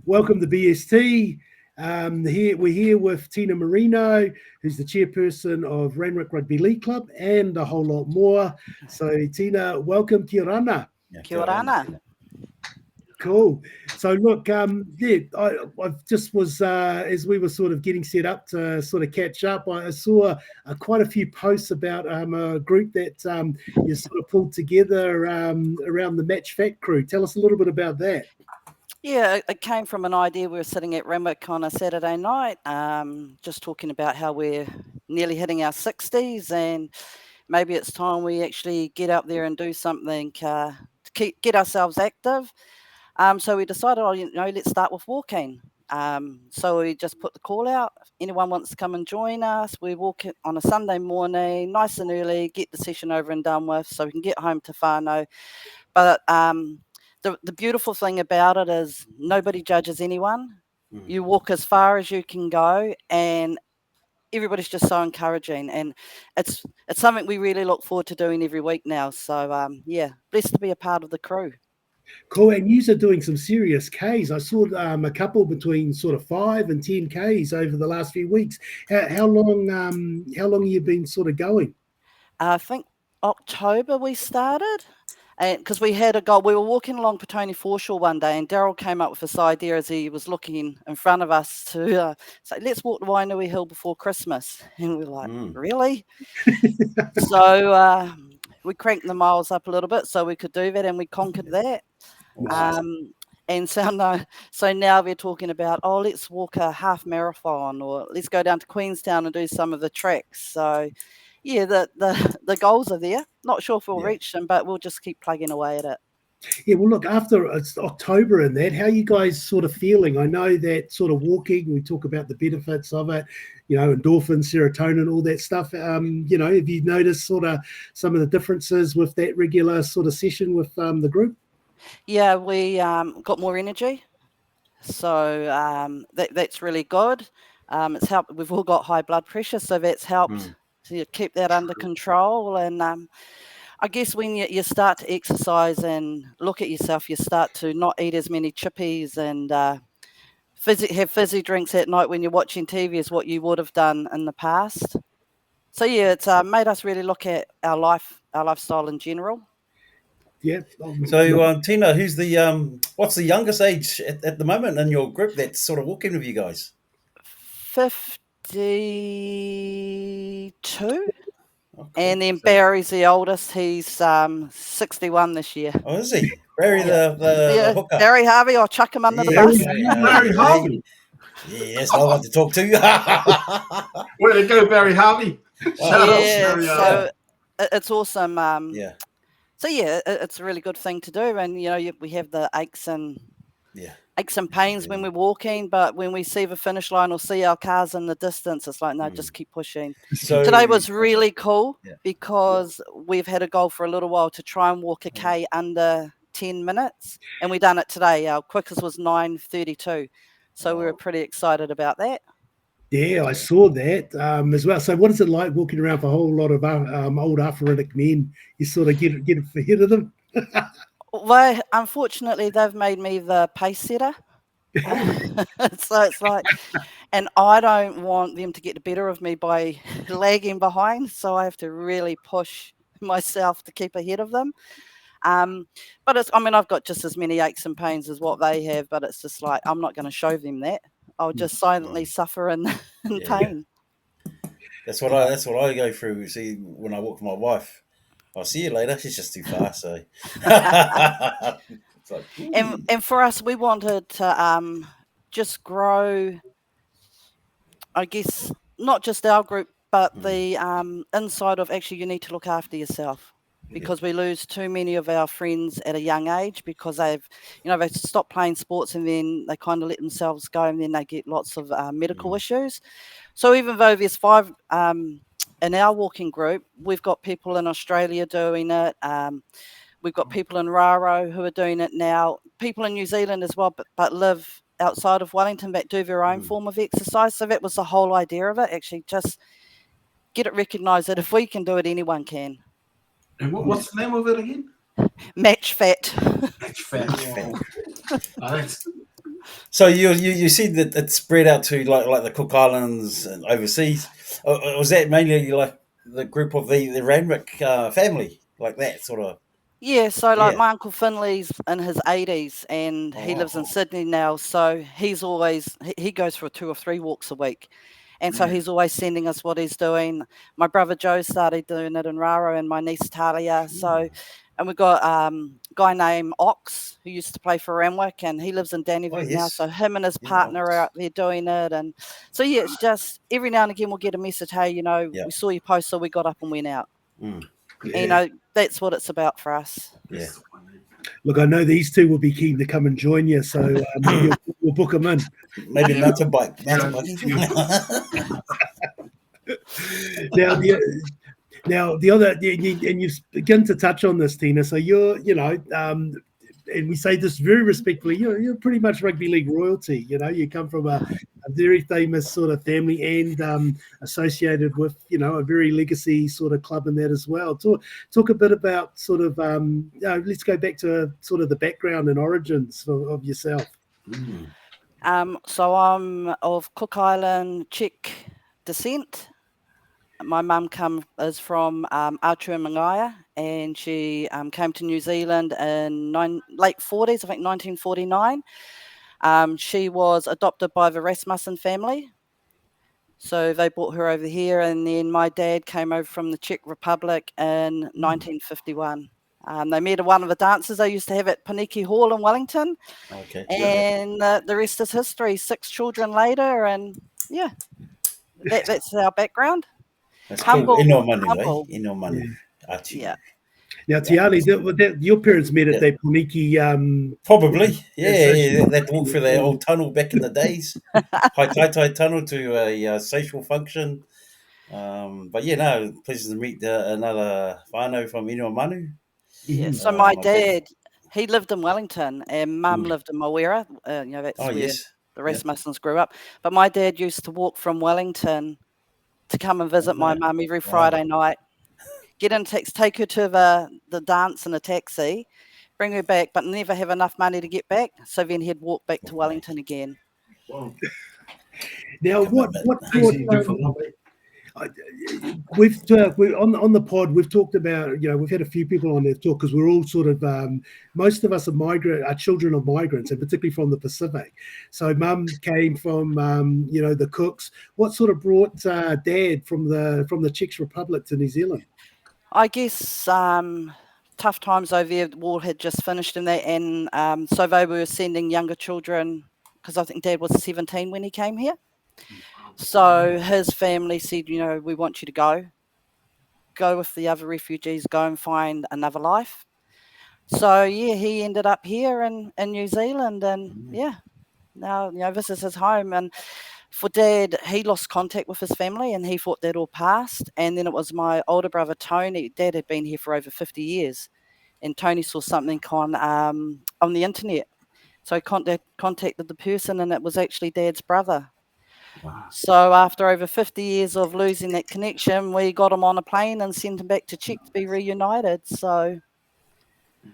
Welcome to BST. We're here with Tina Marino, who's the chairperson of Randwick Rugby League Club, and a whole lot more. So, Tina, welcome. Kia ora. Kia ora. Cool. So, look, I just was, as we were sort of getting set up to sort of catch up, I saw quite a few posts about a group that you sort of pulled together around the Match Fat crew. Tell us a little bit about that. Yeah, it came from an idea. We were sitting at Randwick on a Saturday night, just talking about how we're nearly hitting our 60s and maybe it's time we actually get out there and do something to get ourselves active. So we decided, let's start with walking. So we just put the call out. If anyone wants to come and join us, we walk on a Sunday morning, nice and early, get the session over and done with so we can get home to whānau. But the beautiful thing about it is nobody judges anyone. You walk as far as you can go, and everybody's just so encouraging. And it's something we really look forward to doing every week now. So, blessed to be a part of the crew. Cool. And you are doing some serious Ks. I saw a couple between sort of 5 and 10 Ks over the last few weeks. How long have you been sort of going? I think October we started. Because we had a goal. We were walking along Petone Foreshore one day and Daryl came up with this idea as he was looking in front of us to say, let's walk the Wainui Hill before Christmas. And we were like, really? So we cranked the miles up a little bit so we could do that, and we conquered that. And so now we're talking about, let's walk a half marathon, or let's go down to Queenstown and do some of the tracks. So yeah, the goals are there. Not sure if we'll reach them, but we'll just keep plugging away at it. Yeah, well, look, after it's October and that, how are you guys sort of feeling? I know that sort of walking, we talk about the benefits of it, endorphins, serotonin, all that stuff. Have you noticed sort of some of the differences with that regular sort of session with the group? Yeah, we got more energy. So that's really good. It's helped. We've all got high blood pressure, so that's helped to keep that under control. And I guess when you start to exercise and look at yourself, you start to not eat as many chippies and have fizzy drinks at night when you're watching TV as what you would have done in the past. So yeah, it's made us really look at our lifestyle in general. Yeah. So Tina, who's what's the youngest age at the moment in your group that's sort of walking with you guys? 52. And then Barry's the oldest. He's 61 this year. Oh, is he? Barry the hooker. Barry Harvey, I'll chuck him under the bus. Barry Harvey. Yes, I want to talk to you. Where to go, Barry Harvey? Shout out, Barry. So it's awesome. So yeah, it's a really good thing to do. And we have the aches and pains when we're walking, but when we see the finish line or see our cars in the distance, it's like, no, just keep pushing. So today was really cool because we've had a goal for a little while to try and walk a K under 10 minutes, and we done it today. Our quickest was 9:32, so we were pretty excited about that. Yeah, I saw that as well. So what is it like walking around for a whole lot of old arthritic men? You sort of get ahead of them? Well, unfortunately, they've made me the pace setter. So it's like, and I don't want them to get the better of me by lagging behind. So I have to really push myself to keep ahead of them. But I've got just as many aches and pains as what they have, but it's just like, I'm not going to show them that. I'll just silently suffer in pain. That's what I go through. See, when I walk with my wife, I'll see you later. She's just too far, so. It's like, and for us, we wanted to just grow, I guess, not just our group, but the inside of actually you need to look after yourself, because we lose too many of our friends at a young age because they've stopped playing sports and then they kind of let themselves go and then they get lots of medical issues. So even though there's 5 in our walking group, we've got people in Australia doing it. We've got people in Raro who are doing it now. People in New Zealand as well, but live outside of Wellington, that do their own form of exercise. So that was the whole idea of it. Actually, just get it recognised that if we can do it, anyone can. And what's the name of it again? Match Fat. Match Fat. So you see that it's spread out to like the Cook Islands and overseas. Was that mainly like the group of the Randwick family, like that sort of? Yeah, so like Yeah. my Uncle Finley's in his 80s and he lives in Sydney now. So he's always, he goes for 2 or 3 walks a week. And so he's always sending us what he's doing. My brother Joe started doing it in Raro and my niece Talia. So, and we've got a guy named Ox who used to play for Randwick and he lives in Dannyville now. yes. So him and his Yeah, partner Ox. are out there doing it. And so, yeah, it's just every now and again we'll get a message, hey, you know, Yeah. we saw your post, so we got up and went out. Mm. And, you know, that's what it's about for us. Yeah. Look, I know these two will be keen to come and join you, so maybe we'll book them in. Maybe mountain biking. Now the other, and you've begun to touch on this, Tina. So you're, you know, and we say this very respectfully, you're pretty much rugby league royalty. You know, you come from a very famous sort of family and associated with, you know, a very legacy sort of club in that as well. Talk a bit about sort of, let's go back to sort of the background and origins of yourself. So I'm of Cook Island Czech descent. My mum is from Archer and Mangaya, and she came to New Zealand in late 40s, I think 1949. She was adopted by the Rasmussen family. So they brought her over here, and then my dad came over from the Czech Republic in 1951. They met at one of the dances they used to have at Paniki Hall in Wellington. Okay. And the rest is history. 6 children later, and yeah, that's our background. That's Humble, cool. Ino Manu, humble. eh? Ino Manu. Archie. Yeah. Now, Tiali, your parents met at the Puniki. Probably, yeah. They'd walk through the old tunnel back in the days. Haitaitai tunnel to a social function. But yeah, no, pleasure to meet another whānau from Ino Manu. Yeah. So my dad, he lived in Wellington, and Mum lived in Mawera. You know, that's where the Rasmussens grew up. But my dad used to walk from Wellington to come and visit my mum every Friday night. Get in taxi, take her to the dance in a taxi, bring her back, but never have enough money to get back. So then he'd walk back to Wellington again. Wow. Now, what we've on the pod, we've talked about, you know, we've had a few people on there talk because we're all sort of most of us are children of migrants, and particularly from the Pacific. So mum came from you know, the Cooks. What sort of brought dad from the Czech Republic to New Zealand? I guess tough times over there. The war had just finished in that, and so they were sending younger children, because I think dad was 17 when he came here. So his family said, you know, we want you to go with the other refugees, go and find another life. So yeah, he ended up here in New Zealand, and yeah, now, you know, this is his home. And for dad, he lost contact with his family and he thought that all passed. And then it was my older brother Tony. Dad had been here for over 50 years, and Tony saw something on the internet. So he contacted the person, and it was actually dad's brother. Wow. So after over 50 years of losing that connection, we got him on a plane and sent him back to Czech to be reunited. So, you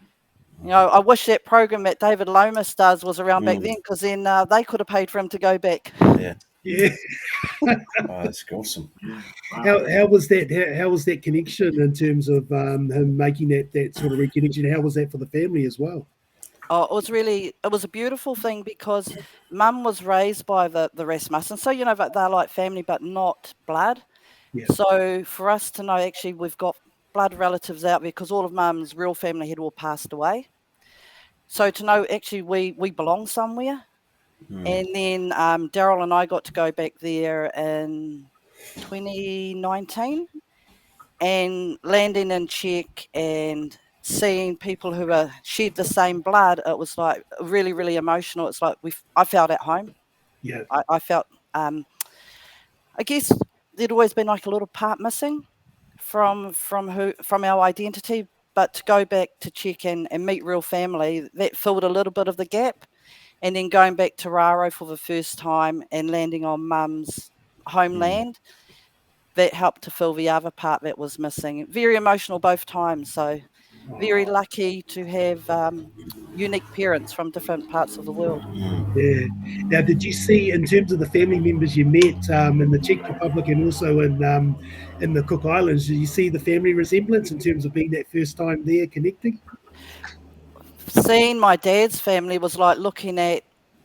know, I wish that program that David Lomas does was around back then, because then they could have paid for him to go back. Yeah. Oh, that's awesome. How was that? How was that connection in terms of him making that sort of reconnection? How was that for the family as well? Oh, it was a beautiful thing, because mum was raised by the Rasmussen. So, you know, they're like family, but not blood. Yeah. So for us to know, actually, we've got blood relatives out there, because all of mum's real family had all passed away. So to know, actually, we belong somewhere. And then Daryl and I got to go back there in 2019, and landing in Czech and seeing people who are shared the same blood, it was like really, really emotional. It's like I felt at home. Yeah. I felt, I guess there'd always been like a little part missing from our identity, but to go back to Czech and meet real family, that filled a little bit of the gap. And then going back to Raro for the first time and landing on mum's homeland, that helped to fill the other part that was missing. Very emotional both times. So very lucky to have unique parents from different parts of the world. Yeah. Now, did you see, in terms of the family members you met in the Czech Republic and also in the Cook Islands, did you see the family resemblance in terms of being that first time there connecting? Seeing my dad's family was like looking at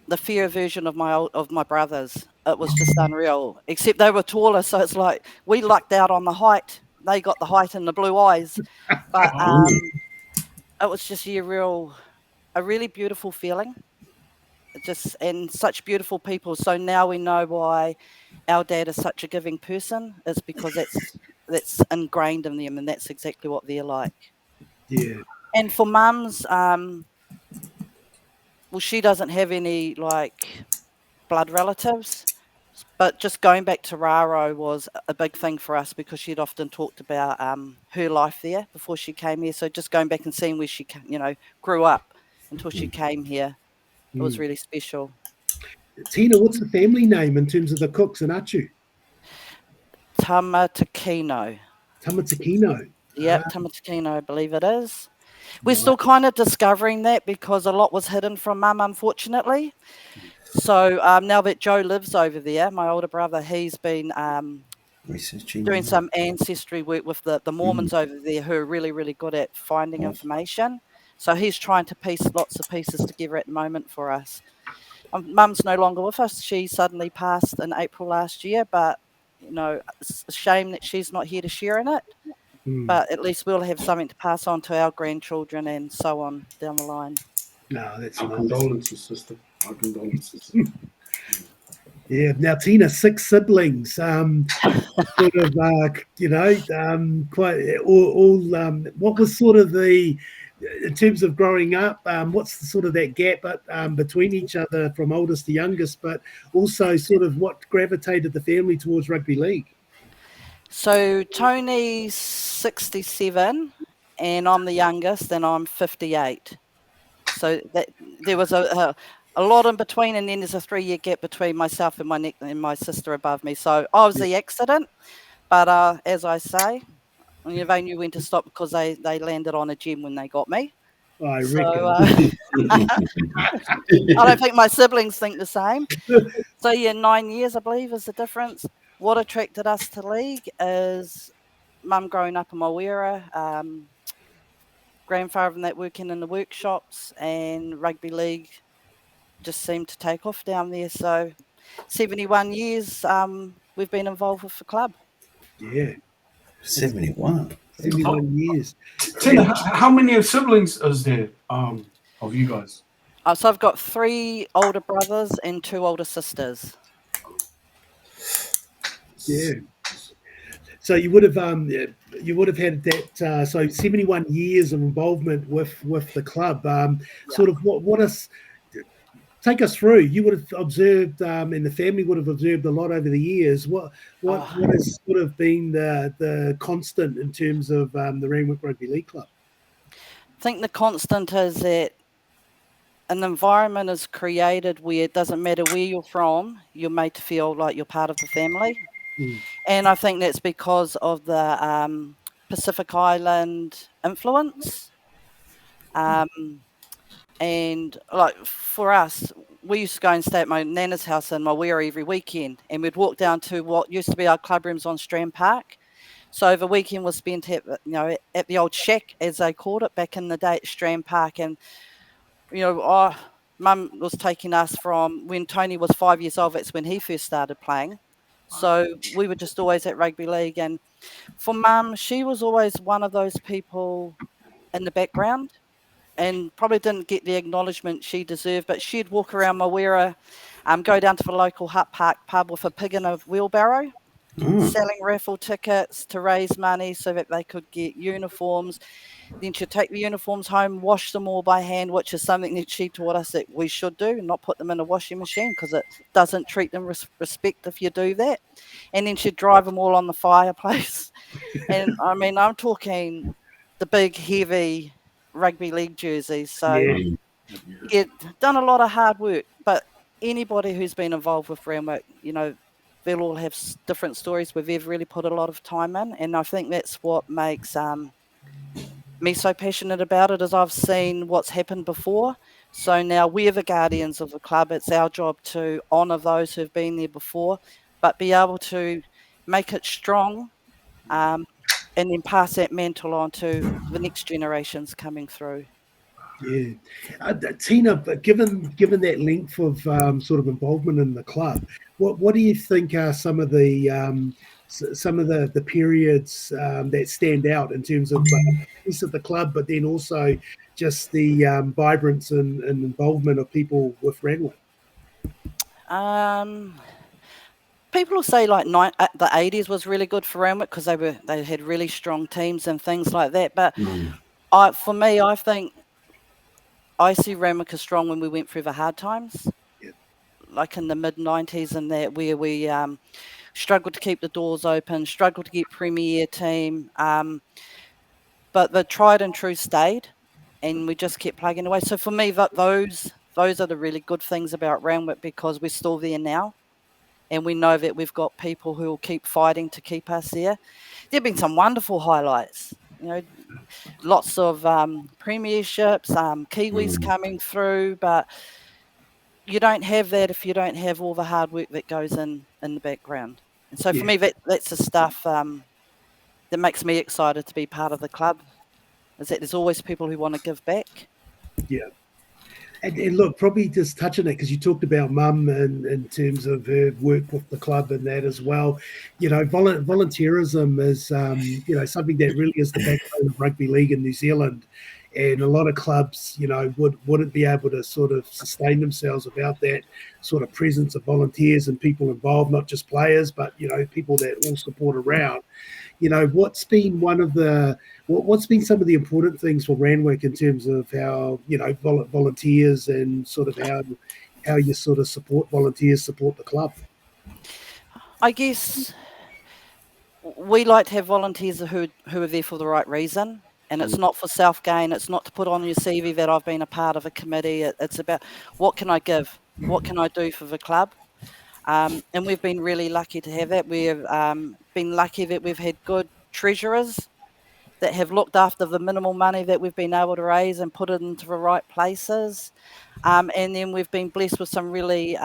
the fair version of my brothers. It was just unreal. Except they were taller, so it's like we lucked out on the height. They got the height and the blue eyes, but it was just a really beautiful feeling. Just and such beautiful people. So now we know why our dad is such a giving person. It's because that's ingrained in them, and that's exactly what they're like. Yeah. And for mums, well, she doesn't have any like blood relatives, but just going back to Raro was a big thing for us because she'd often talked about her life there before she came here. So just going back and seeing where she, grew up until she came here, it was really special. Tina, what's the family name in terms of the Cooks and Achu? Tamatakino. Tamatakino. Yep, Tamatakino, I believe it is. We're still kind of discovering that because a lot was hidden from Mum, unfortunately. So now that Joe lives over there, my older brother, he's been doing some ancestry work with the Mormons over there who are really, really good at finding information. So he's trying to piece lots of pieces together at the moment for us. Mum's no longer with us. She suddenly passed in April last year, but, it's a shame that she's not here to share in it. But at least we'll have something to pass on to our grandchildren and so on down the line. No, that's our nice. condolences, sister. Our condolences. Yeah. Now, Tina, 6 siblings. Sort of, quite all. What was sort of in terms of growing up? What's the sort of that gap between each other from oldest to youngest? But also, sort of what gravitated the family towards rugby league? So Tony's 67 and I'm the youngest and I'm 58. So that there was a lot in between, and then there's a 3-year gap between myself and my sister above me. So I was the accident, but as I say, they knew when to stop because they landed on a gem when they got me. I So reckon. I don't think my siblings think the same. So yeah, 9 years I believe is the difference. What attracted us to league is Mum growing up in Mawera, grandfather and that working in the workshops, and rugby league just seemed to take off down there. So 71 years we've been involved with the club. Yeah. 71. 71 years. Tina, how many siblings is there of you guys? So I've got 3 older brothers and 2 older sisters. Yeah. So you would have had that. So 71 years of involvement with the club. Sort of what is. Take us through. You would have observed, and the family would have observed a lot over the years. What has sort of been the constant in terms of the Randwick Rugby League Club? I think the constant is that an environment is created where it doesn't matter where you're from, you're made to feel like you're part of the family. And I think that's because of the Pacific Island influence. And like for us, we used to go and stay at my nana's house in Mawera every weekend, and we'd walk down to what used to be our club rooms on Strand Park. So the weekend was spent at the old shack, as they called it back in the day, at Strand Park. And Mum was taking us from when Tony was 5 years old. That's when he first started playing. So we were just always at rugby league. And for Mum, she was always one of those people in the background and probably didn't get the acknowledgement she deserved, but she'd walk around Mawera, go down to the local Hut Park pub with a pig in a wheelbarrow, selling raffle tickets to raise money so that they could get uniforms. Then she'd take the uniforms home, wash them all by hand, which is something that she taught us that we should do, and not put them in a washing machine because it doesn't treat them respect if you do that. And then she'd drive them all on the fireplace. And I mean, I'm talking the big, heavy rugby league jerseys. So yeah, done a lot of hard work. But anybody who's been involved with Randwick, they'll all have different stories where they've really put a lot of time in. And I think that's what makes me so passionate about it is I've seen what's happened before. So now we're the guardians of the club. It's our job to honour those who've been there before, but be able to make it strong, and then pass that mantle on to the next generations coming through. Yeah, Tina. But given that length of sort of involvement in the club, what do you think are some of the periods that stand out in terms of piece of the club, but then also just the vibrance and involvement of people with Randwick? People will say like the 80s was really good for Randwick because they had really strong teams and things like that. But for me, I think I see Randwick as strong when we went through the hard times, like in the mid-90s, and that where we struggled to keep the doors open, struggled to get Premier team, but the tried and true stayed, and we just kept plugging away. So for me, those are the really good things about Randwick, because we're still there now. And we know that we've got people who will keep fighting to keep us there. There have been some wonderful highlights, lots of premierships, Kiwis coming through, but you don't have that if you don't have all the hard work that goes in the background. And so for me, that's the stuff that makes me excited to be part of the club, is that there's always people who want to give back. Yeah. And look, probably just touching it, because you talked about Mum and in terms of her work with the club and that as well. Volunteerism is, something that really is the backbone of rugby league in New Zealand. And a lot of clubs, wouldn't be able to sort of sustain themselves without that sort of presence of volunteers and people involved, not just players, but, people that all support around. What's been what's been some of the important things for Randwick in terms of how, volunteers and sort of how you sort of support volunteers, support the club? I guess we like to have volunteers who are there for the right reason. And it's not for self-gain. It's not to put on your CV that I've been a part of a committee. It's about, what can I give? What can I do for the club? And we've been really lucky to have that. We've been lucky that we've had good treasurers that have looked after the minimal money that we've been able to raise and put it into the right places. And then we've been blessed with some really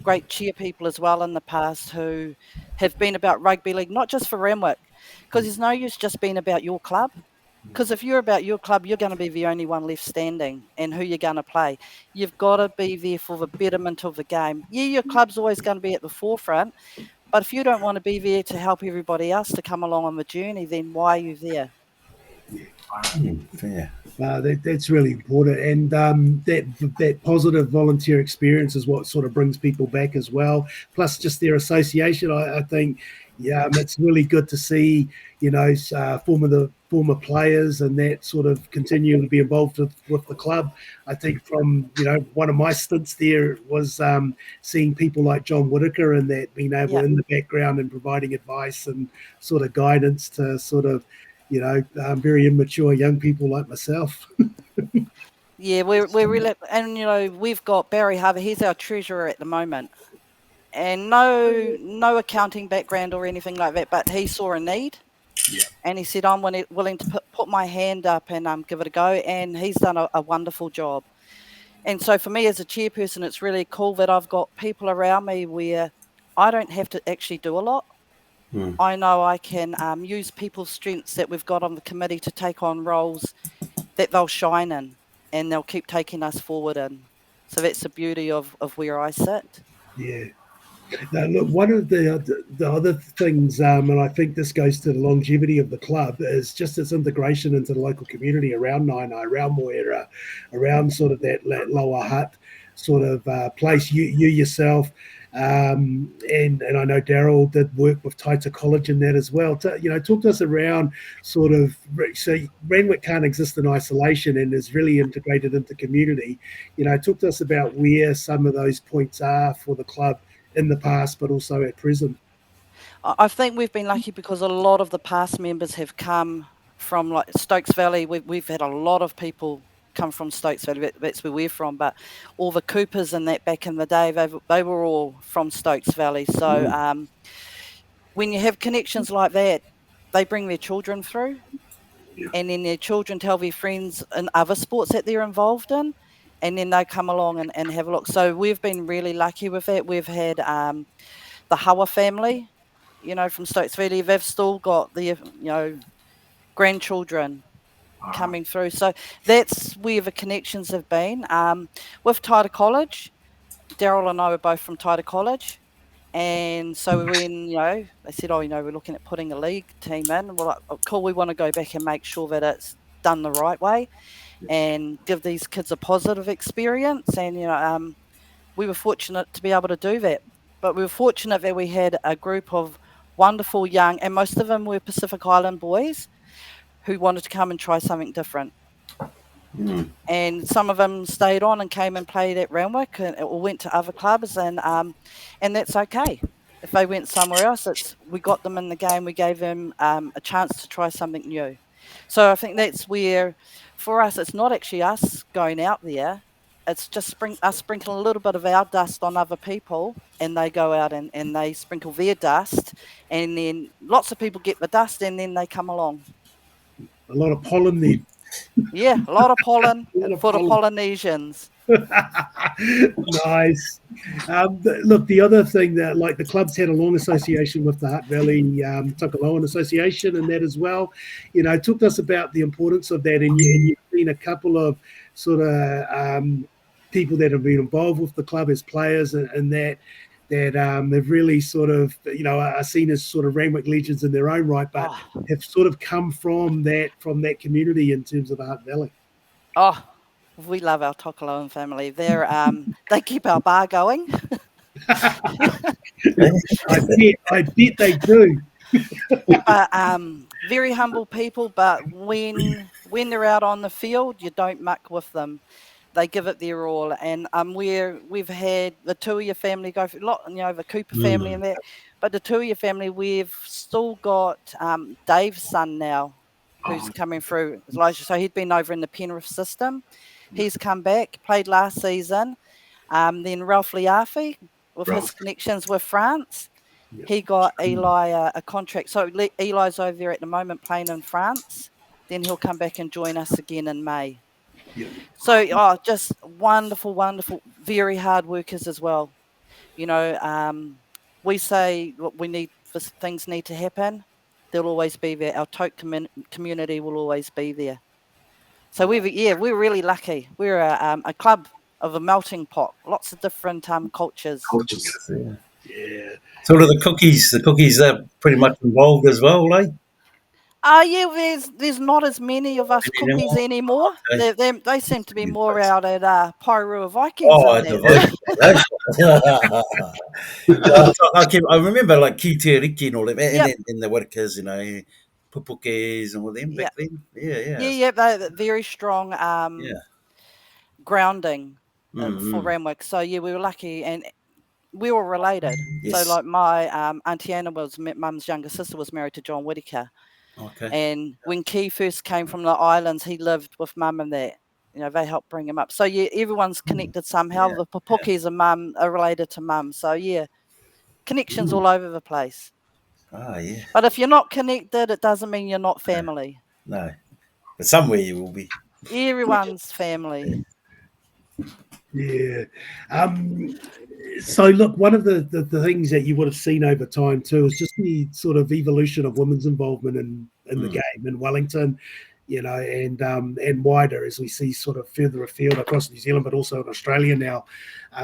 great chair people as well in the past who have been about rugby league, not just for Randwick, because there's no use just being about your club. Because if you're about your club, you're going to be the only one left standing, and who you're going to play. You've got to be there for the betterment of the game. Yeah, your club's always going to be at the forefront, but if you don't want to be there to help everybody else to come along on the journey, then why are you there? Fair. That's really important, and that positive volunteer experience is what sort of brings people back as well. Plus, just their association, I think, it's really good to see, former players and that sort of continuing to be involved with the club. I think from, one of my stints there was seeing people like John Whitaker and that being able in the background and providing advice and sort of guidance to sort of, very immature young people like myself. Yeah, we're really, and we've got Barry Harvey. He's our treasurer at the moment, and no accounting background or anything like that. But he saw a need, and he said, "I'm willing to put my hand up and give it a go." And he's done a wonderful job. And so for me as a chairperson, it's really cool that I've got people around me where I don't have to actually do a lot. I know I can use people's strengths that we've got on the committee to take on roles that they'll shine in, and they'll keep taking us forward in. So that's the beauty of where I sit. Yeah. Now, look, one of the other things, and I think this goes to the longevity of the club, is just its integration into the local community around Naina, around Moera, around sort of that lower hut sort of place. You yourself, and I know Daryl did work with Taita College in that as well. Talk to us around sort of, so Randwick can't exist in isolation and is really integrated into community. Talk to us about where some of those points are for the club in the past, but also at present. I think we've been lucky because a lot of the past members have come from like Stokes Valley. We've had a lot of people come from Stokes Valley. That's where we're from. But all the Coopers and that back in the day, they were all from Stokes Valley. So when you have connections like that, they bring their children through. and then their children tell their friends in other sports that they're involved in, and then they come along and have a look. So we've been really lucky with that. We've had the Hawa family, from Stokes Valley. They've still got their, grandchildren coming through. So that's where the connections have been. With Taita College, Daryl and I were both from Taita College. And so when, they said, we're looking at putting a league team in, we're like, oh, cool, we want to go back and make sure that it's done the right way and give these kids a positive experience. And, we were fortunate to be able to do that. But we were fortunate that we had a group of wonderful young, and most of them were Pacific Island boys who wanted to come and try something different. And some of them stayed on and came and played at Randwick or went to other clubs, and that's okay. If they went somewhere else, we got them in the game. We gave them a chance to try something new. So I think that's where, for us, it's not actually us going out there. It's just us sprinkling a little bit of our dust on other people, and they go out and they sprinkle their dust, and then lots of people get the dust, and then they come along. A lot of pollen then. Yeah, a lot of pollen for the Polynesians. Nice. Look, the other thing that, like, the club's had a long association with the Hutt Valley Takaloan Association and that as well. Talk to us about the importance of that. And you've seen a couple of sort of people that have been involved with the club as players and that they've really sort of, are seen as sort of Randwick legends in their own right, but have sort of come from that community in terms of the Hutt Valley. Oh, we love our Takaloan family. They keep our bar going. I bet they do. Very humble people, but when they're out on the field, you don't muck with them. They give it their all, and we've had the Tuia family go for a lot, the Cooper family and that. But the Tuia family, we've still got Dave's son now, who's coming through, Elijah. So he'd been over in the Penrith system. He's come back, played last season. Then Ralph Liafi, with his connections with France, he got Eli a contract. So Eli's over there at the moment playing in France. Then he'll come back and join us again in May. Yeah. So, just wonderful, wonderful, very hard workers as well. We say what we need, things need to happen. They'll always be there. Our Toke community will always be there. So we're really lucky. We're a club of a melting pot, lots of different cultures. Yeah. Sort of the cookies are pretty much involved as well, eh? There's not as many of us cookies anymore. Okay. They seem to be more out at Pairua Vikings. I remember like Ki Te Riki and all that, and the workers, pupukes and all them back then. Yeah, they're very strong grounding for Randwick. So we were lucky, and we were related. Yes. So like my Auntie Anna Mum's younger sister was married to John Whittaker. Okay. And when Key first came from the islands, he lived with Mum and that. They helped bring him up. So everyone's connected somehow. The Papukis and Mum are related to Mum. So connections all over the place. Yeah. But if you're not connected, it doesn't mean you're not family. No. But somewhere you will be. Everyone's family. Yeah. So look, one of the things that you would have seen over time too is just the sort of evolution of women's involvement in the game in Wellington, and wider as we see sort of further afield across New Zealand, but also in Australia now,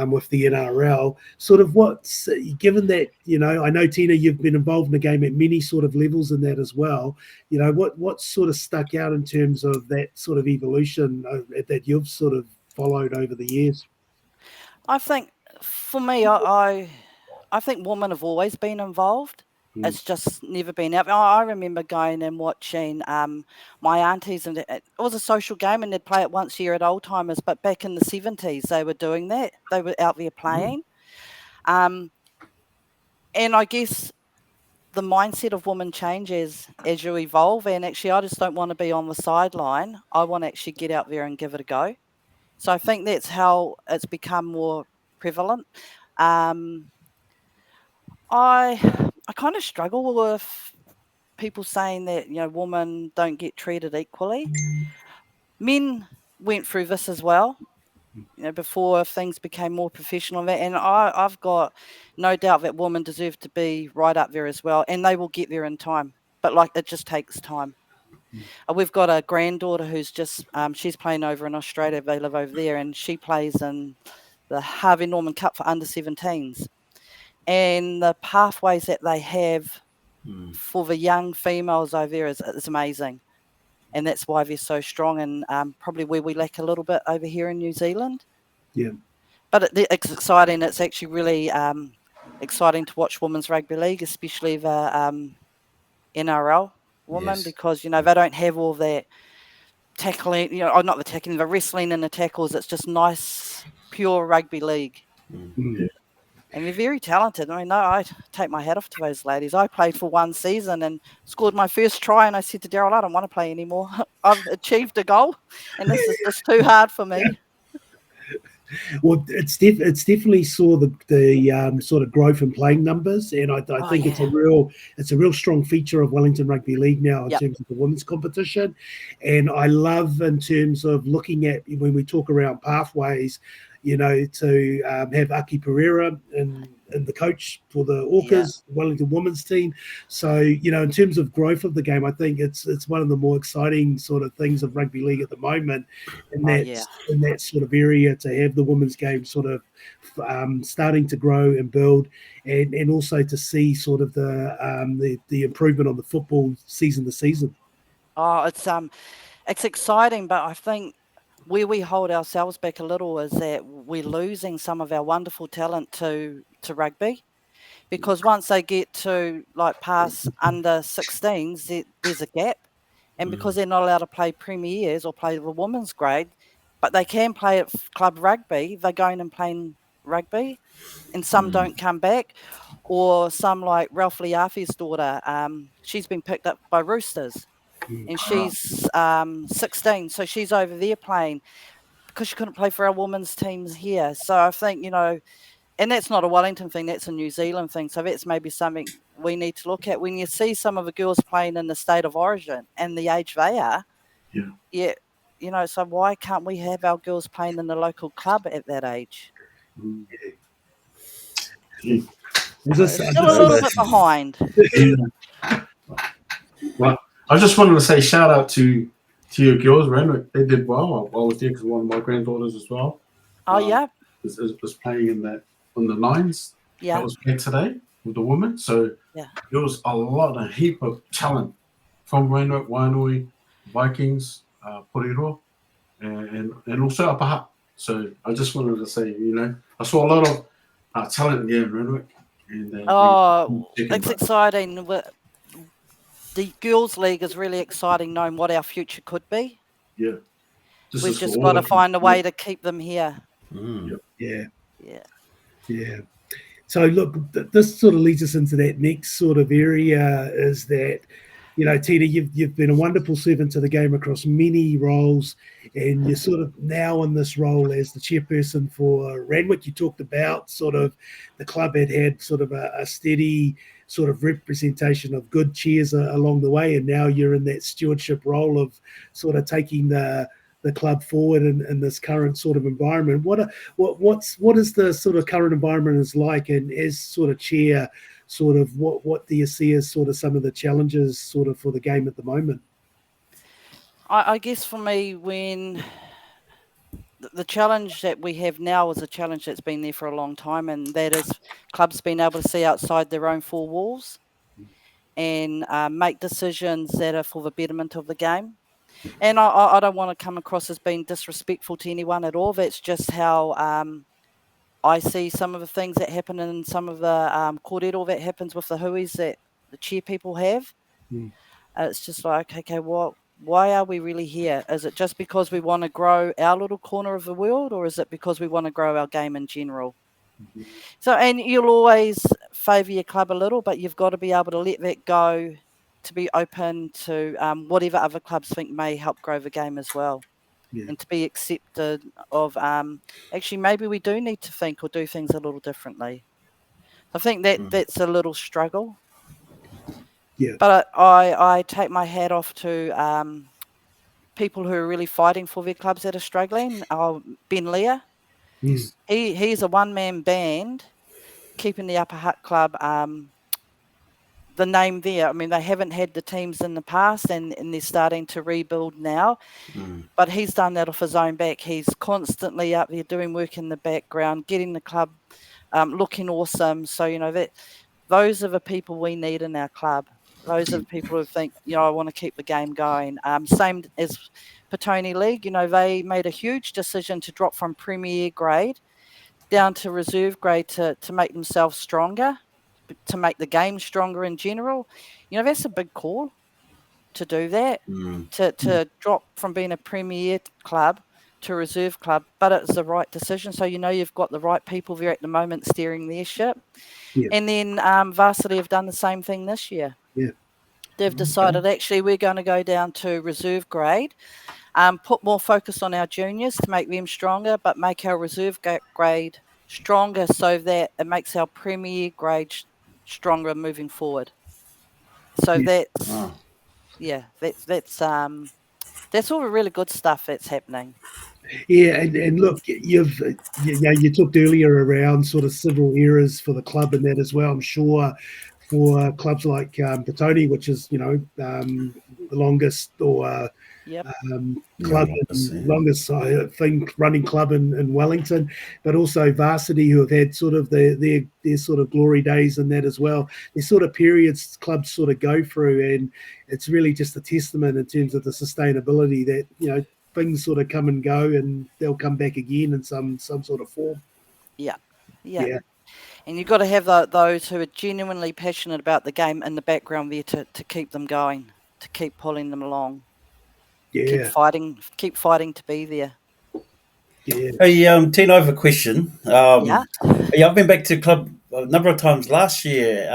with the NRL. Sort of what's given that, I know Tina, you've been involved in the game at many sort of levels in that as well. What sort of stuck out in terms of that sort of evolution that you've sort of followed over the years? I think for me, I think women have always been involved. It's just never been out. I remember going and watching my aunties, and it was a social game, and they'd play it once a year at Old Timers. But back in the 70s, they were doing that. They were out there playing. And I guess the mindset of women changes as you evolve. And actually, I just don't want to be on the sideline. I want to actually get out there and give it a go. So I think that's how it's become more prevalent. I kind of struggle with people saying that, women don't get treated equally. Men went through this as well, before things became more professional. And I've got no doubt that women deserve to be right up there as well, and they will get there in time. But it just takes time. We've got a granddaughter who's just, she's playing over in Australia. They live over there, and she plays in the Harvey Norman Cup for under 17s. And the pathways that they have for the young females over there is amazing. And that's why they're so strong, and probably where we lack a little bit over here in New Zealand. Yeah. But it's exciting. It's actually really exciting to watch women's rugby league, especially the NRL women, because, they don't have all that tackling, not the tackling, the wrestling and the tackles. It's just nice, pure rugby league. And they're very talented. I mean, I take my hat off to those ladies. I played for one season and scored my first try, and I said to Daryl, I don't want to play anymore. I've achieved a goal, and this is just too hard for me. Well, it's definitely saw the sort of growth in playing numbers, and I think it's a real strong feature of Wellington Rugby League now in terms of the women's competition. And I love, in terms of looking at, when we talk around pathways, to have Aki Pereira and the coach for the Orcas, Wellington women's team. So, in terms of growth of the game, I think it's one of the more exciting sort of things of rugby league at the moment. And in that sort of area, to have the women's game sort of starting to grow and build, and also to see sort of the improvement on the football season to season. Oh, it's exciting, but I think where we hold ourselves back a little is that we're losing some of our wonderful talent to rugby, because once they get to past under 16s, there's a gap, and because they're not allowed to play premiers or play the women's grade, but they can play at club rugby, they're going and playing rugby, and some don't come back. Or some like Ralph Liafi's daughter, she's been picked up by Roosters. And she's 16, so she's over there playing because she couldn't play for our women's teams here. So I think, and that's not a Wellington thing, that's a New Zealand thing. So that's maybe something we need to look at. When you see some of the girls playing in the state of origin and the age they are, so why can't we have our girls playing in the local club at that age? Still a little bit behind. Well, I just wanted to say shout out to your girls, Randwick. They did well. I was there because one of my granddaughters as well. Was playing on the nines. That was played today with the women. So there was a heap of talent from Randwick, Wainui, Vikings, Poriro, and also Upper Hutt. So I just wanted to say, I saw a lot of talent there in Randwick. And, it's exciting. The girls' league is really exciting, knowing what our future could be. Yeah. We've just got to find a way to keep them here. Yeah. So look, this sort of leads us into that next sort of area, is that, Tina, you've been a wonderful servant to the game across many roles, and you're sort of now in this role as the chairperson for Randwick. You talked about sort of the club had sort of a steady sort of representation of good chairs along the way, and now you're in that stewardship role of sort of taking the club forward in this current sort of environment. What is the sort of current environment is like, and as sort of chair, sort of what do you see as sort of some of the challenges sort of for the game at the moment? I guess for me, when the challenge that we have now is a challenge that's been there for a long time, and that is clubs being able to see outside their own four walls and make decisions that are for the betterment of the game. And I don't want to come across as being disrespectful to anyone at all. That's just how I see some of the things that happen in some of the kōrero that happens with the huis that the chair people have. It's just like, okay, why are we really here? Is it just because we want to grow our little corner of the world, or is it because we want to grow our game in general? So, and you'll always favour your club a little, but you've got to be able to let that go, to be open to whatever other clubs think may help grow the game as well. And to be accepted of actually maybe we do need to think or do things a little differently. I think that's a little struggle. Yeah. But I take my hat off to people who are really fighting for their clubs that are struggling. Ben Lear, Yes. He's a one-man band keeping the Upper Hutt Club the name there. I mean, they haven't had the teams in the past, and they're starting to rebuild now. But he's done that off his own back. He's constantly up there doing work in the background, getting the club looking awesome. So, that those are the people we need in our club. Those are the people who think, I want to keep the game going. Same as Petone League, they made a huge decision to drop from Premier grade down to reserve grade to make themselves stronger, to make the game stronger in general. That's a big call to do that, to drop from being a Premier club to a reserve club, but it's the right decision. So you've got the right people there at the moment steering their ship. Yeah. And then Varsity have done the same thing this year. Yeah. They've decided actually we're going to go down to reserve grade, put more focus on our juniors to make them stronger, but make our reserve grade stronger so that it makes our Premier grade stronger moving forward. So that's all the really good stuff that's happening. Yeah, and look, you talked earlier around sort of several eras for the club and that as well. I'm sure for clubs like Petone, which is the longest or club, longest thing running club in Wellington, but also Varsity, who have had sort of their sort of glory days in that as well. There's sort of periods clubs sort of go through, and it's really just a testament in terms of the sustainability that things sort of come and go, and they'll come back again in some sort of form. Yeah. And you've got to have those who are genuinely passionate about the game in the background there to keep them going, to keep pulling them along. Yeah. Keep fighting to be there. Yeah. Hey, Tina, I have a question. I've been back to the club a number of times last year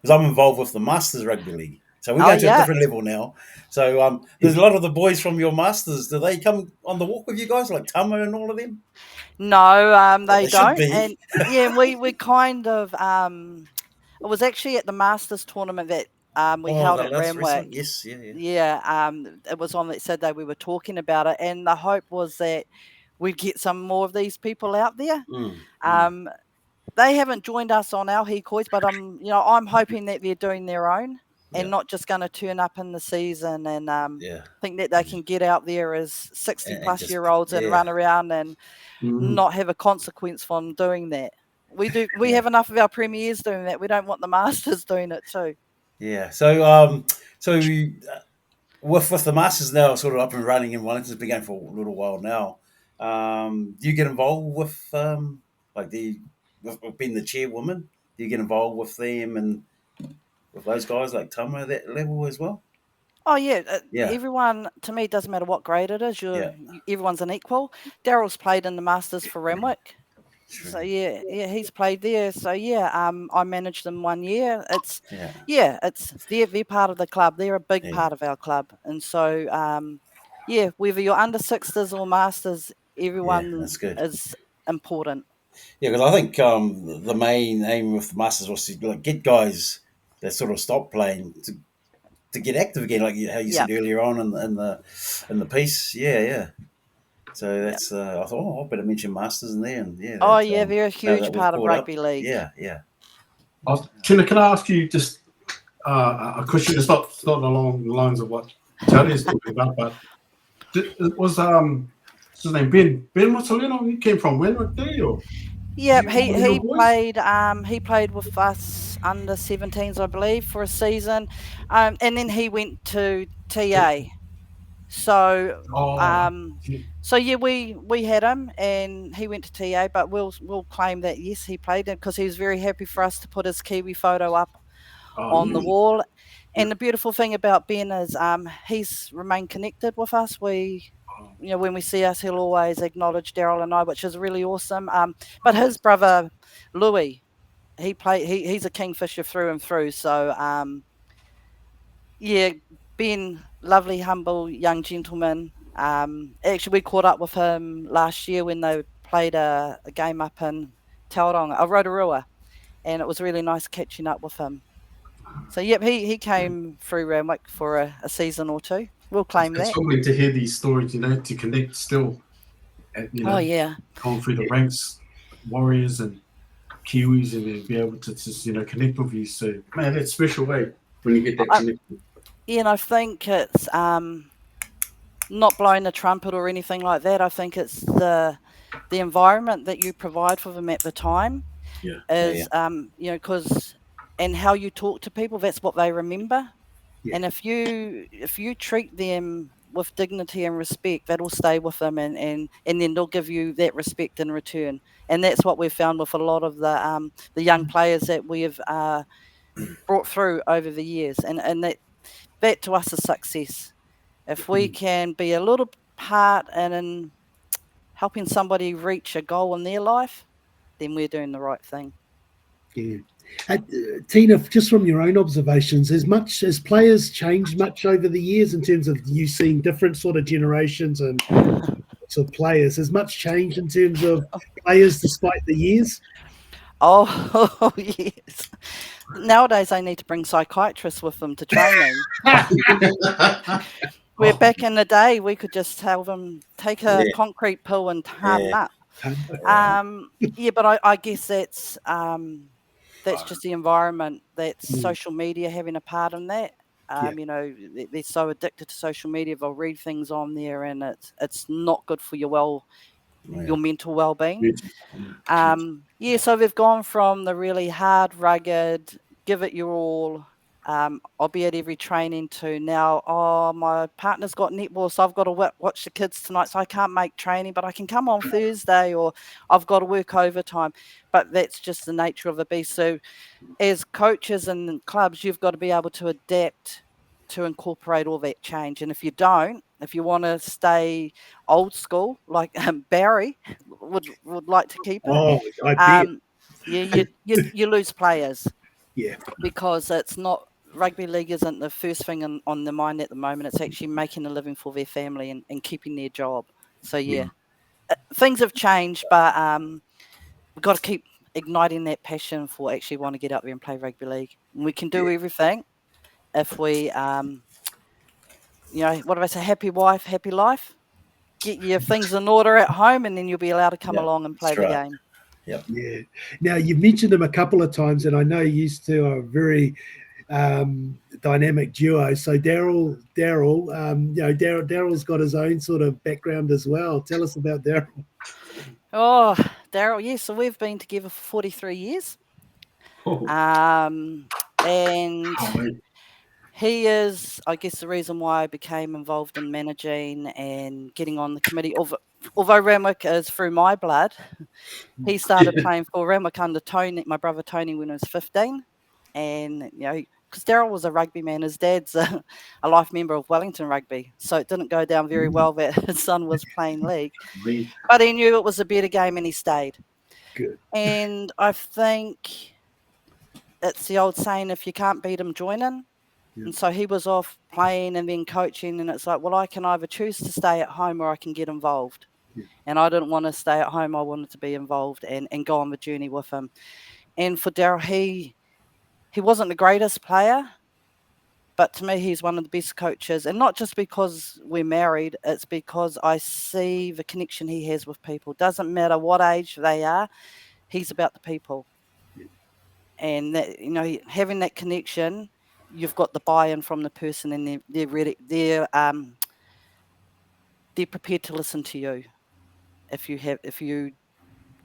because I'm involved with the Masters Rugby League. So we're going to a different level now. So there's a lot of the boys from your Masters. Do they come on the walk with you guys, like Tama and all of them? No, they don't. Should be. And we kind of it was actually at the Masters tournament that we held at Randwick. Yes, yeah. Yeah, it was on that Saturday we were talking about it, and the hope was that we'd get some more of these people out there. They haven't joined us on our hecoys, but I'm hoping that they're doing their own and not just going to turn up in the season and think that they can get out there as 60-plus-year-olds and run around and not have a consequence from doing that. We have enough of our premiers doing that. We don't want the Masters doing it too. Yeah. So with the Masters now sort of up and running in Wellington, it's been going for a little while now. Do you get involved with with being the chairwoman? Do you get involved with them and with those guys like Tama at that level as well? Oh, yeah. Everyone, to me, it doesn't matter what grade it is. Everyone's an equal. Daryl's played in the Masters for Randwick. So, he's played there. So, I managed them 1 year. They're part of the club. They're a big part of our club. And so, whether you're under 60s or Masters, everyone is important. Yeah, because I think the main aim with the Masters was to get guys that sort of stop playing to get active again, like how you said earlier on in the piece. Yeah. So that's I thought I better mention Masters in there, and they're a huge part of rugby league. Yeah. Tina, can I ask you just a question? It's not along the lines of what Tony is talking about, but it was what's his name, Ben Marcelino? He came from Randwick, did he? Or he played with us under 17s, I believe, for a season, and then he went to TA. So we had him, and he went to TA. But we'll claim that yes, he played it because he was very happy for us to put his Kiwi photo up on the wall. And the beautiful thing about Ben is he's remained connected with us. When we see us, he'll always acknowledge Daryl and I, which is really awesome. But his brother Louis, he's a Kingfisher through and through. So Ben, lovely, humble young gentleman. Actually, we caught up with him last year when they played a game up in Tauranga, Rotorua, and it was really nice catching up with him. So, yep, he came through Randwick for a season or two. We'll claim it's that. humbling to hear these stories, to connect still, Oh, yeah. going through the ranks, Warriors and Kiwis, and then be able to just, connect with you. So, man, that's special, when you get that connection. Yeah, and I think it's not blowing a trumpet or anything like that. I think it's the environment that you provide for them at the time is, because and how you talk to people, that's what they remember. Yeah. And if you treat them with dignity and respect, that'll stay with them, and then they'll give you that respect in return. And that's what we've found with a lot of the young players that we have brought through over the years, and that to us is success. If we can be a little part in helping somebody reach a goal in their life, then we're doing the right thing. Yeah. Tina, just from your own observations, has players changed much over the years in terms of you seeing different sort of generations and sort of players? Has much changed in terms of players despite the years? Oh, yes. Nowadays, they need to bring psychiatrists with them to training. Where back in the day, we could just tell them, take a concrete pill and harden up. But I guess that's just the environment. That's social media having a part in that. They're so addicted to social media, they'll read things on there, and it's not good for your mental well-being. So they've gone from the really hard, rugged, give it your all, I'll be at every training, to now, my partner's got netball, so I've got to watch the kids tonight, so I can't make training, but I can come on Thursday, or I've got to work overtime. But that's just the nature of the beast. So as coaches and clubs, you've got to be able to adapt to incorporate all that change. And if you don't, if you want to stay old school, like Barry would like to keep it, you lose players. Yeah, because it's not, rugby league isn't the first thing on their mind at the moment. It's actually making a living for their family and keeping their job. So things have changed, but we've got to keep igniting that passion for actually want to get up there and play rugby league. And we can do everything if we, what do I say? Happy wife, happy life. Get your things in order at home, and then you'll be allowed to come along and play the game. Yep. Yeah. Now, you've mentioned them a couple of times, and I know you two are a very dynamic duo. So Daryl, Daryl's got his own sort of background as well. Tell us about Daryl. Oh, Daryl, yes. So we've been together for 43 years. And he is, I guess, the reason why I became involved in managing and getting on the committee. Although Randwick is through my blood, he started playing for Randwick under Tony, my brother Tony, when he was 15. And, because Daryl was a rugby man, his dad's a life member of Wellington Rugby. So it didn't go down very well that his son was playing league. But he knew it was a better game, and he stayed. Good. And I think it's the old saying, if you can't beat him, join him. Yeah. And so he was off playing and then coaching, and it's like, well, I can either choose to stay at home or I can get involved. Yeah. And I didn't want to stay at home. I wanted to be involved and go on the journey with him. And for Daryl, he wasn't the greatest player, but to me, he's one of the best coaches. And not just because we're married, it's because I see the connection he has with people. Doesn't matter what age they are, he's about the people. Yeah. And that, having that connection, you've got the buy-in from the person, and they're ready. They're prepared to listen to you if you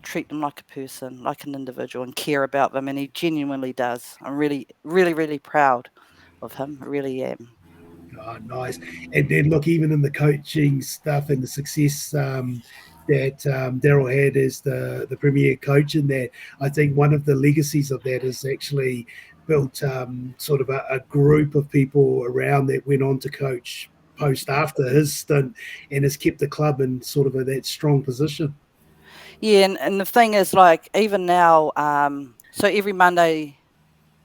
treat them like a person, like an individual, and care about them. And he genuinely does. I'm really, really, really proud of him. I really am. Oh, nice. And then look, even in the coaching stuff and the success that Daryl had as the premier coach in that, I think one of the legacies of that is actually built sort of a group of people around that went on to coach post after his stint, and has kept the club in sort of that strong position. Yeah, and the thing is, like, even now, so every Monday,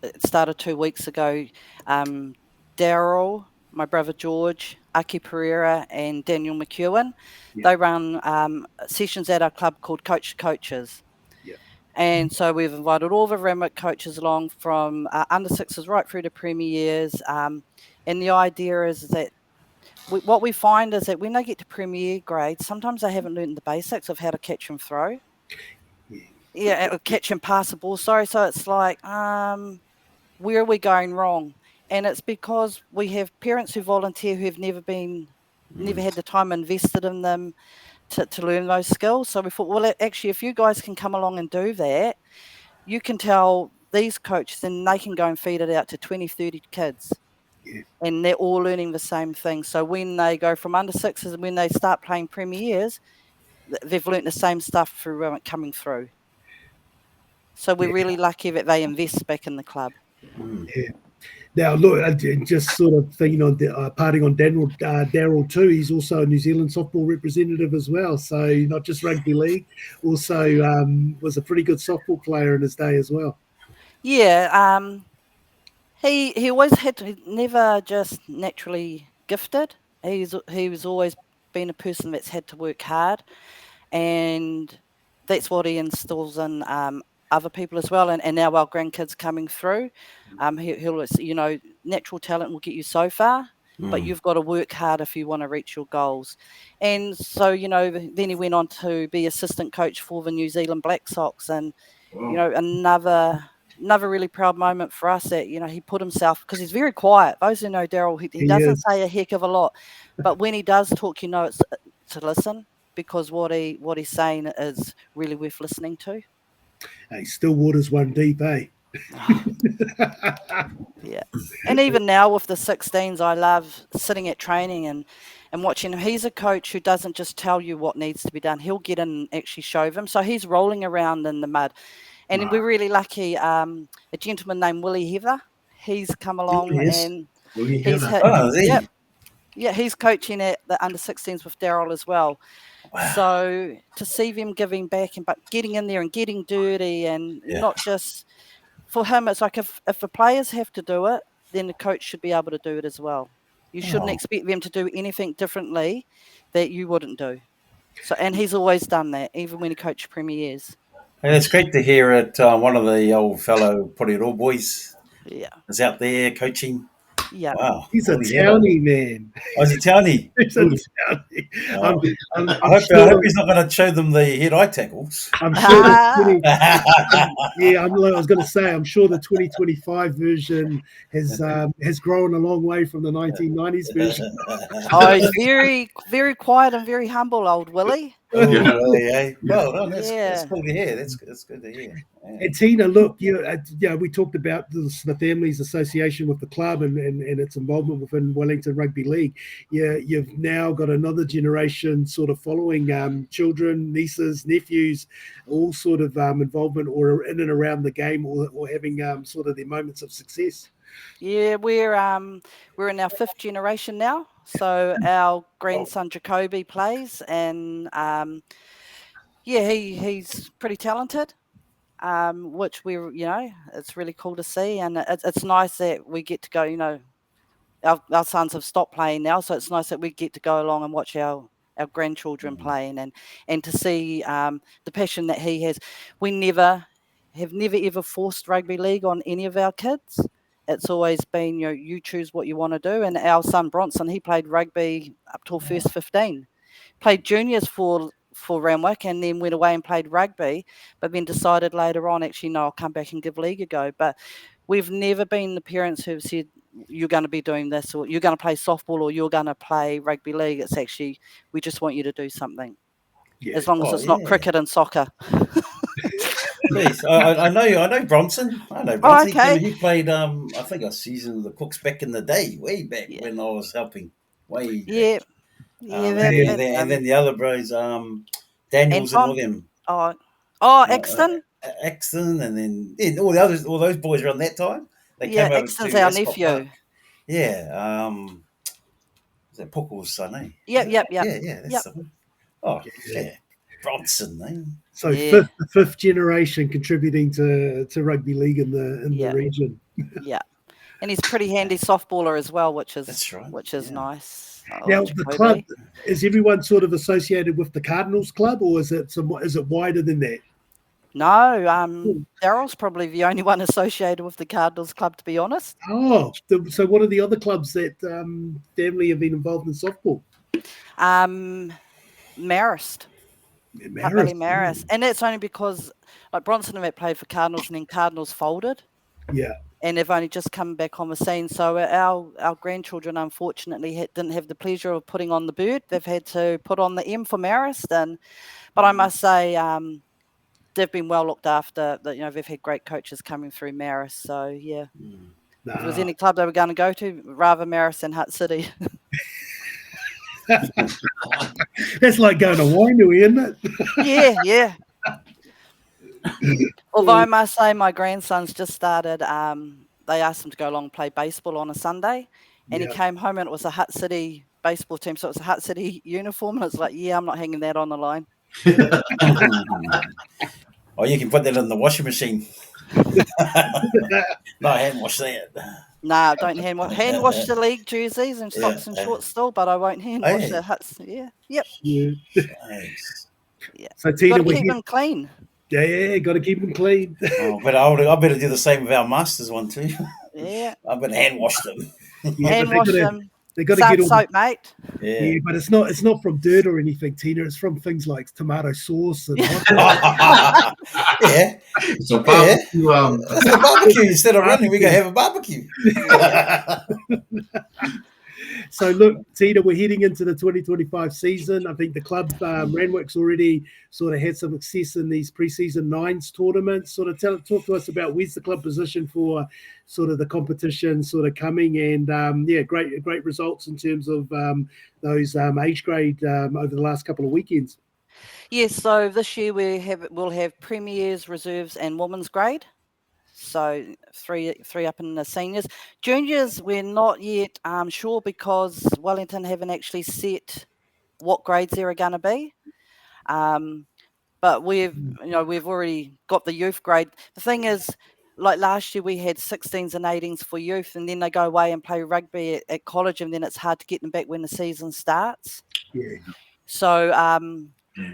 it started 2 weeks ago, Daryl, my brother George, Aki Pereira, and Daniel McEwen, they run sessions at our club called Coach to Coaches. Yeah. And so we've invited all the Randwick coaches along from under sixes right through to premiers. And the idea is that what we find is that when they get to premier grades, sometimes they haven't learned the basics of how to catch and throw. Yeah, catch and pass the ball, sorry. So it's like, where are we going wrong? And it's because we have parents who volunteer who have never had the time invested in them to learn those skills. So we thought, well, actually, if you guys can come along and do that, you can tell these coaches and they can go and feed it out to 20, 30 kids. Yeah. And they're all learning the same thing. So when they go from under sixes and when they start playing premiers, they've learnt the same stuff through coming through. So we're really lucky that they invest back in the club. Yeah. Now, look, just sort of thinking on parting on Daryl too. He's also a New Zealand softball representative as well. So not just rugby league, also was a pretty good softball player in his day as well. Yeah, he always never just naturally gifted. He was always been a person that's had to work hard, and that's what he instills in other people as well. And now our grandkids coming through, he'll natural talent will get you so far, but you've got to work hard if you want to reach your goals. And so then he went on to be assistant coach for the New Zealand Black Sox, and another really proud moment for us that, he put himself, because he's very quiet. Those who know Daryl, he doesn't say a heck of a lot, but when he does talk, it's to listen, because what he's saying is really worth listening to. Hey, Stillwater's one deep, eh? Yeah. And even now with the 16s, I love sitting at training and watching him. He's a coach who doesn't just tell you what needs to be done. He'll get in and actually show them. So he's rolling around in the mud. And we're really lucky. A gentleman named Willie Heather, he's come along and he's coaching at the under 16s with Daryl as well. Wow. So to see them giving back but getting in there and getting dirty and not just for him, it's like if the players have to do it, then the coach should be able to do it as well. You shouldn't expect them to do anything differently that you wouldn't do. So, and he's always done that, even when he coached premiers. And it's great to hear it. One of the old fellow Porioro boys is out there coaching. Yeah. Wow. He's a townie man. Oh, is he townie? He's a townie. Oh. I hope he's not going to show them the head-eye tackles. I'm sure I was going to say, I'm sure the 2025 version has grown a long way from the 1990s version. Oh, he's very, very quiet and very humble, old Willie. Oh, really, eh? Well done. That's cool to hear. That's good to hear. Yeah. And Tina, look, we talked about the families association with the club and its involvement within Wellington Rugby League. You've now got another generation sort of following, children, nieces, nephews, all sort of involvement or in and around the game or having sort of their moments of success. Yeah, we're in our fifth generation now. So our grandson Jacoby plays, and he's pretty talented. Which it's really cool to see, and it's nice that we get to go. Our sons have stopped playing now, so it's nice that we get to go along and watch our grandchildren playing, and to see the passion that he has. We never ever forced rugby league on any of our kids. It's always been, you choose what you want to do. And our son Bronson, he played rugby up till first 15, played juniors for Randwick, and then went away and played rugby, but then decided later on, actually, no, I'll come back and give league a go. But we've never been the parents who've said, you're going to be doing this, or you're going to play softball, or you're going to play rugby league. It's actually, we just want you to do something. Yeah. As long as it's not cricket and soccer. Please. I know Bronson. Okay. He played, I think, a season of the Cooks back in the day, way back when I was helping. Way back. And then the other bros, Daniels and all them. Exton. Exton, and then all those boys around that time. They came over Exton's our nephew. Park. Yeah. Is that Puckle's son, eh? Yep. Yeah, that's the one. Oh, yeah. Bronson, eh? So fifth generation contributing to rugby league in the region. Yeah, and he's a pretty handy softballer as well, which is nice. Now the club, is everyone sort of associated with the Cardinals club, or is it wider than that? No, Daryl's probably the only one associated with the Cardinals club, to be honest. Oh, so what are the other clubs that family have been involved in softball? Marist. Hutt Valley Marist. And that's only because like Bronson and Matt played for Cardinals and then Cardinals folded. Yeah. And they've only just come back on the scene. So our grandchildren, unfortunately, didn't have the pleasure of putting on the bird. They've had to put on the M for Marist. But I must say, they've been well looked after. They've had great coaches coming through Marist. So, yeah. If there was any club they were going to go to, rather Marist than Hutt City. That's like going to Wainui, isn't it? Yeah. Although I must say my grandson's just started, they asked him to go along and play baseball on a Sunday, and he came home and it was a Hutt City baseball team, so it was a Hutt City uniform, and it's like, I'm not hanging that on the line. Oh, you can put that in the washing machine. No, hand wash that. No, don't hand wash the league jerseys and socks and shorts still, but I won't hand wash the Hutts. Yeah. Yep. Yeah. So Tina, got to keep them clean. Yeah, got to keep them clean. But I better do the same with our masters one too. Yeah. I better hand wash them. Hand wash them. They got to get all soap, mate. Yeah, but it's not from dirt or anything, Tina. It's from things like tomato sauce and It's a barbecue. It's a barbecue. Instead of running, we go have a barbecue. So look, Tina, we're heading into the 2025 season. I think the club Randwick's already sort of had some success in these preseason nines tournaments. Sort of talk to us about where's the club position for sort of the competition sort of coming, and great results in terms of those age grade over the last couple of weekends. Yes, so this year we'll have premiers, reserves, and women's grade. So three up in the seniors. Juniors, we're not yet sure because Wellington haven't actually set what grades there are going to be. But we've already got the youth grade. The thing is, like last year, we had 16s and 18s for youth, and then they go away and play rugby at college, and then it's hard to get them back when the season starts. Yeah. So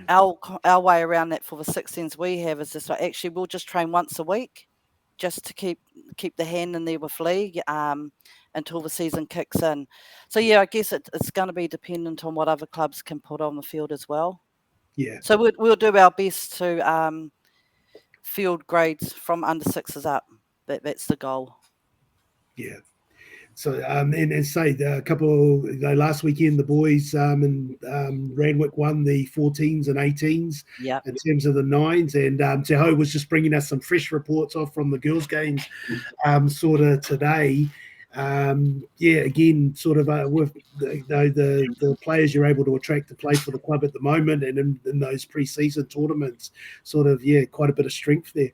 our way around that for the 16s we have is just like, actually we'll just train once a week, just to keep the hand in there with league until the season kicks in. So I guess it's going to be dependent on what other clubs can put on the field as well. Yeah. So we'll do our best to field grades from under sixes up. That's the goal. Yeah. So and say last weekend the boys and Randwick won the 14s and 18s in terms of the nines, and Te Ho was just bringing us some fresh reports off from the girls games sort of today. Again, sort of with the players you're able to attract to play for the club at the moment, and in those pre-season tournaments, sort of quite a bit of strength there.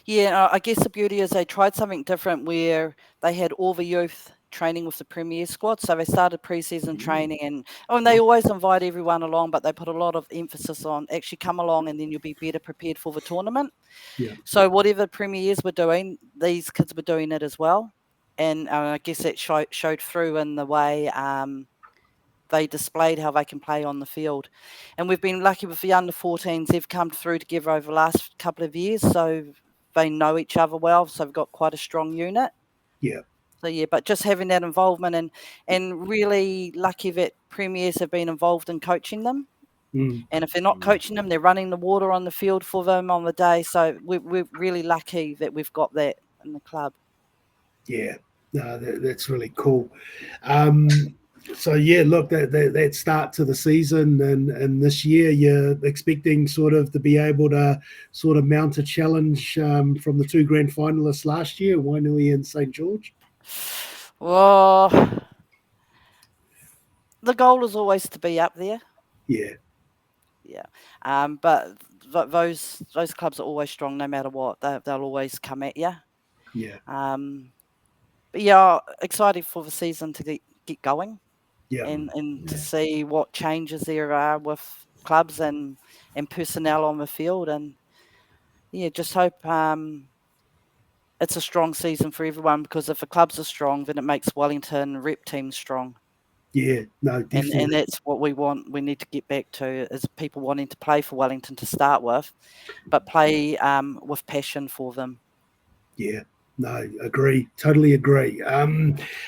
Yeah, I guess the beauty is they tried something different where they had all the youth training with the Premier squad. So they started pre-season training, and they always invite everyone along, but they put a lot of emphasis on actually come along and then you'll be better prepared for the tournament. Yeah. So whatever Premiers were doing, these kids were doing it as well. And I guess that showed through in the way they displayed how they can play on the field. And we've been lucky with the under 14s. They've come through together over the last couple of years. So they know each other well. So they've got quite a strong unit. Yeah. So, but just having that involvement and really lucky that Premiers have been involved in coaching them. And if they're not coaching them, they're running the water on the field for them on the day. So we're really lucky that we've got that in the club. Yeah, no, that's really cool. So look, that start to the season and this year you're expecting sort of to be able to sort of mount a challenge from the two grand finalists last year, Wainui and St. George. Well, the goal is always to be up there. Yeah. But those clubs are always strong no matter what. They'll always come at you. Yeah. But excited for the season to get going. Yeah. And to see what changes there are with clubs and personnel on the field, and just hope it's a strong season for everyone, because if the clubs are strong, then it makes Wellington rep teams strong. Yeah, no, definitely. And that's what we want. We need to get back to is people wanting to play for Wellington to start with, but play with passion for them. Yeah, no, agree, totally agree.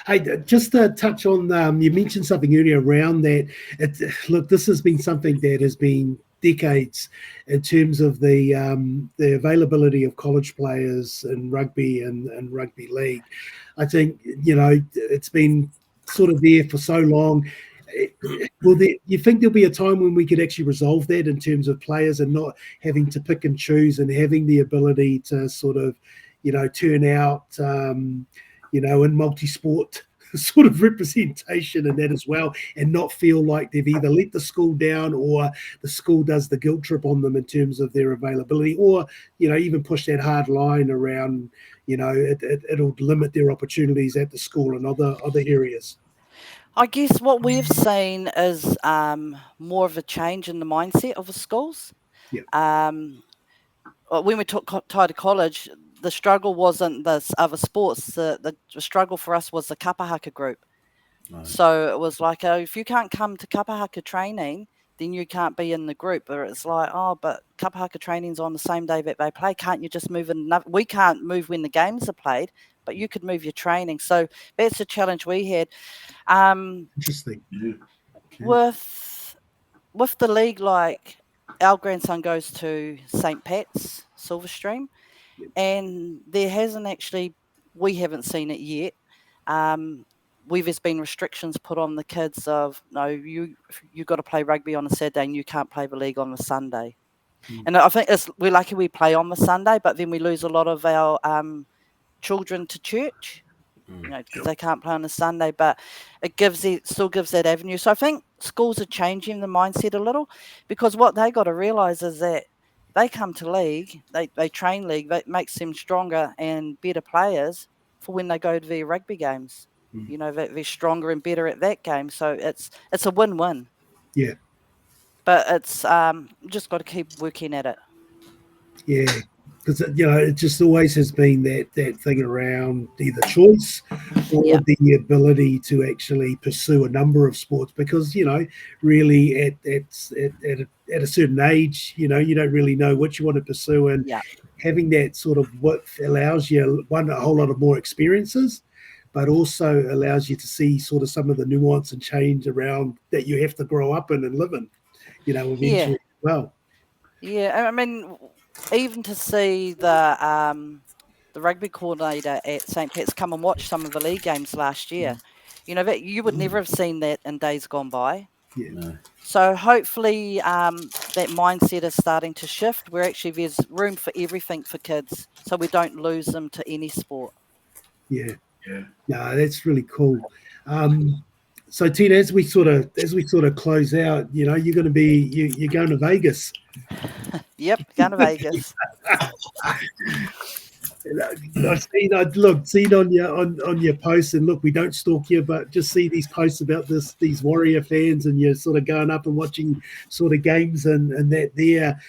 Hey, just to touch on, you mentioned something earlier around that. Look, this has been something that has been decades in terms of the availability of college players in rugby and rugby league. I think, it's been sort of there for so long. You think there'll be a time when we could actually resolve that in terms of players and not having to pick and choose and having the ability to sort of, turn out, in multi-sport sort of representation and that as well, and not feel like they've either let the school down or the school does the guilt trip on them in terms of their availability, or, even push that hard line around, it'll limit their opportunities at the school and other areas. I guess what we've seen is more of a change in the mindset of the schools. Yeah. When we took Tied to college, the struggle wasn't this other sports. The struggle for us was the kapahaka group. Right. So it was like, if you can't come to kapahaka training, then you can't be in the group. Or it's like, but kapahaka training's on the same day that they play. Can't you just move in? We can't move when the games are played, but you could move your training. So that's the challenge we had. Interesting. Yeah. With the league, like our grandson goes to St. Pat's, Silverstream, and there hasn't actually, we haven't seen it yet. There's been restrictions put on the kids of, no, you got to play rugby on a Saturday and you can't play the league on a Sunday. And I think we're lucky we play on the Sunday, but then we lose a lot of our children to church. Because they can't play on a Sunday, but it still gives that avenue. So I think schools are changing the mindset a little, because what they got to realise is that they come to league, they train league, that makes them stronger and better players for when they go to their rugby games. They're stronger and better at that game. So it's a win-win. Yeah. But it's just got to keep working at it. Yeah. Because, it just always has been that thing around either choice or the ability to actually pursue a number of sports, because, really at a certain age, you don't really know what you want to pursue. And having that sort of width allows you, a whole lot of more experiences, but also allows you to see sort of some of the nuance and change around that you have to grow up in and live in, eventually as well. Yeah, I mean, even to see the rugby coordinator at St. Pat's come and watch some of the league games last year, that you would never have seen that in days gone by. Yeah. No. So hopefully that mindset is starting to shift, where actually there's room for everything for kids, so we don't lose them to any sport. Yeah. No, that's really cool. So Tina, as we sort of close out, you're going to be you're going to Vegas. Yep, going to Vegas. I've seen on your posts, and look, we don't stalk you, but just see these posts about these Warrior fans, and you're sort of going up and watching sort of games and that there,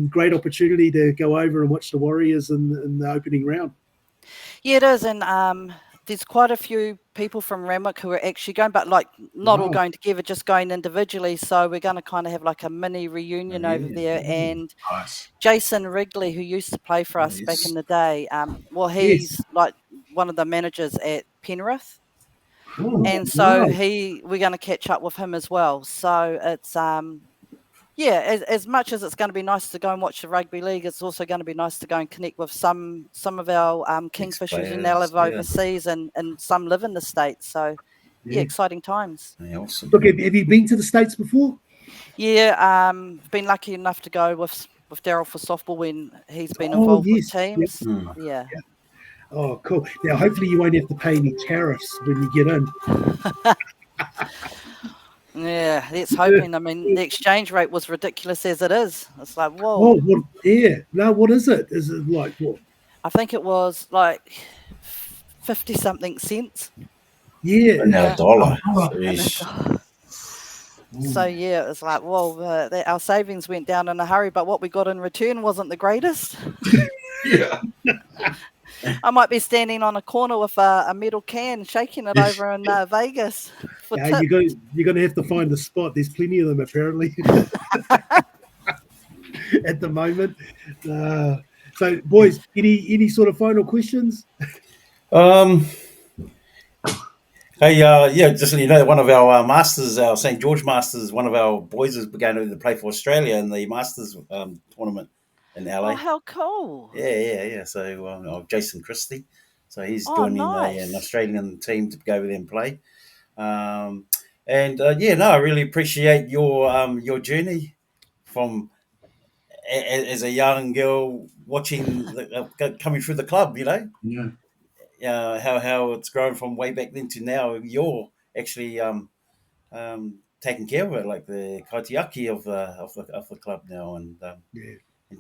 great opportunity to go over and watch the Warriors in the opening round. Yeah, it is, and there's quite a few people from Randwick who are actually going, but like not all going together, just going individually. So we're going to kind of have like a mini reunion over there. And Jason Wrigley, who used to play for us back in the day, he's like one of the managers at Penrith. And so we're going to catch up with him as well. So it's as much as it's going to be nice to go and watch the rugby league, it's also going to be nice to go and connect with some of our Kingfishers who now live overseas, and some live in the States. So exciting times. Awesome. Look, have you been to the States before? Yeah, been lucky enough to go with Daryl for softball when he's been involved with teams. Yep. Yeah. Oh, cool. Now, hopefully you won't have to pay any tariffs when you get in. Yeah, it's hoping. I mean, the exchange rate was ridiculous as it is. It's like, whoa. Oh, what is it? Is it like what? I think it was like 50-something cents. Yeah. Now a dollar. So, it's like, whoa, our savings went down in a hurry, but what we got in return wasn't the greatest. I might be standing on a corner with a metal can, shaking it over in Vegas. Yeah, you're going to have to find the spot. There's plenty of them apparently at the moment. So, boys, any sort of final questions? Hey, just so you know, one of our Masters, our St. George Masters, one of our boys is going to play for Australia in the Masters tournament in LA. Oh, how cool! Yeah. So Jason Christie, so he's joining an Australian team to go over there and play. I really appreciate your journey from as a young girl watching coming through the club. You know. Yeah. How it's grown from way back then to now. You're actually taking care of it, like the kaitiaki of the club now, and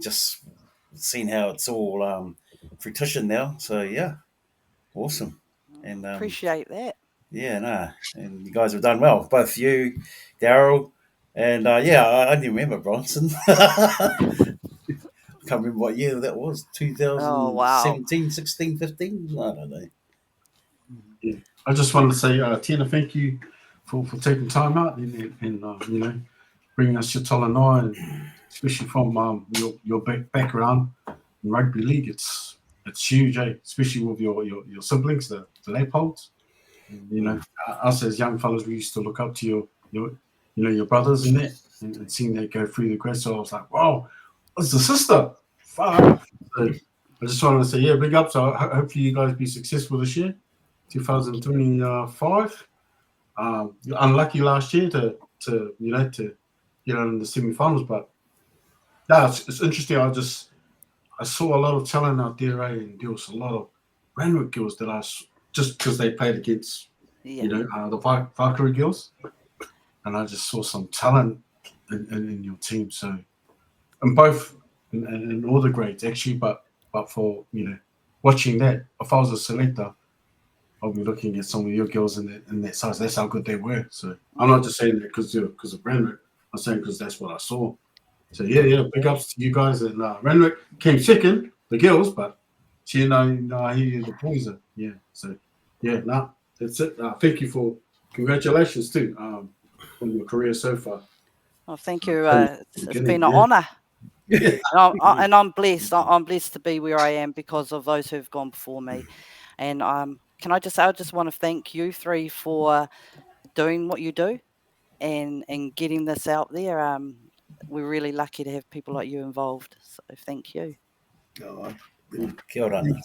just seeing how it's all fruition now. So yeah, awesome. And appreciate that. Yeah, and you guys have done well, both you, Daryl, and I didn't remember Bronson. Can't remember what year that was. 2017, 16, 15. I don't know. Yeah, I just wanted to say, Tina, thank you for taking time out and bringing us your Talanoa, and especially from your background in rugby league. It's huge, especially with your siblings, the Leopolds. And, us as young fellas, we used to look up to your brothers in that, and seeing that go through the grades. So I was like, wow, it's a sister. Fuck. So I just wanted to say, big up. So hopefully you guys be successful this year. 2025. Unlucky last year to get out in the semi-finals, but it's interesting. I saw a lot of talent out there, and there was a lot of Randwick girls that I just because they played against the Valkyrie girls, and I just saw some talent in your team. So in both in all the grades actually, but for watching that, if I was a selector, I'll be looking at some of your girls in that size. That's how good they were. So I'm not just saying that because of Randwick. I'm saying because that's what I saw. So big ups to you guys. And Randwick came second, the girls, but I hear the boys are. Yeah. So that's it. Thank you congratulations too on your career so far. Well, thank you. It's been an honour. And I'm blessed. I'm blessed to be where I am because of those who've gone before me. And I just want to thank you three for doing what you do and getting this out there. We're really lucky to have people like you involved. So thank you. Kia ora.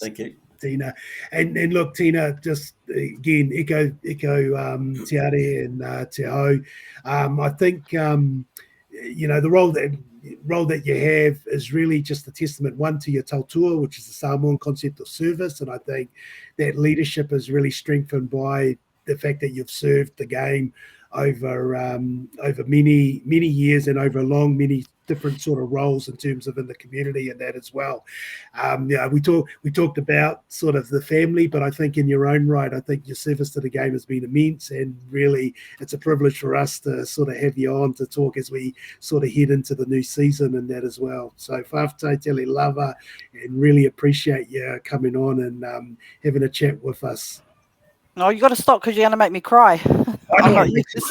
Thank you, Tina. And look, Tina, just again, echo te are and te au. I think, the role that you have is really just a testament, one, to your tautua, which is the Samoan concept of service. And I think that leadership is really strengthened by the fact that you've served the game over many years and over many different sort of roles in terms of in the community and that as well. We talked about sort of the family, but I think in your own right, I think your service to the game has been immense, and really it's a privilege for us to sort of have you on to talk as we sort of head into the new season and that as well. So whāwhātai tele lava, and really appreciate you coming on and having a chat with us. Oh, you got to stop because you're going to make me cry. I'm not used to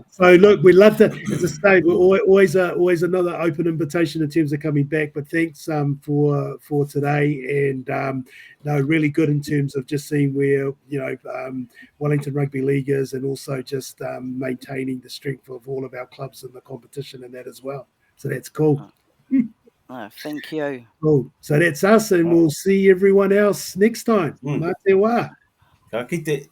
So look, we love to, as I say, we're always another open invitation in terms of coming back. But thanks for today, and really good in terms of just seeing where Wellington Rugby League is, and also just maintaining the strength of all of our clubs in the competition and that as well. So that's cool. Oh, thank you. Cool. So that's us, and we'll see everyone else next time. Mā te wā. Ka kite.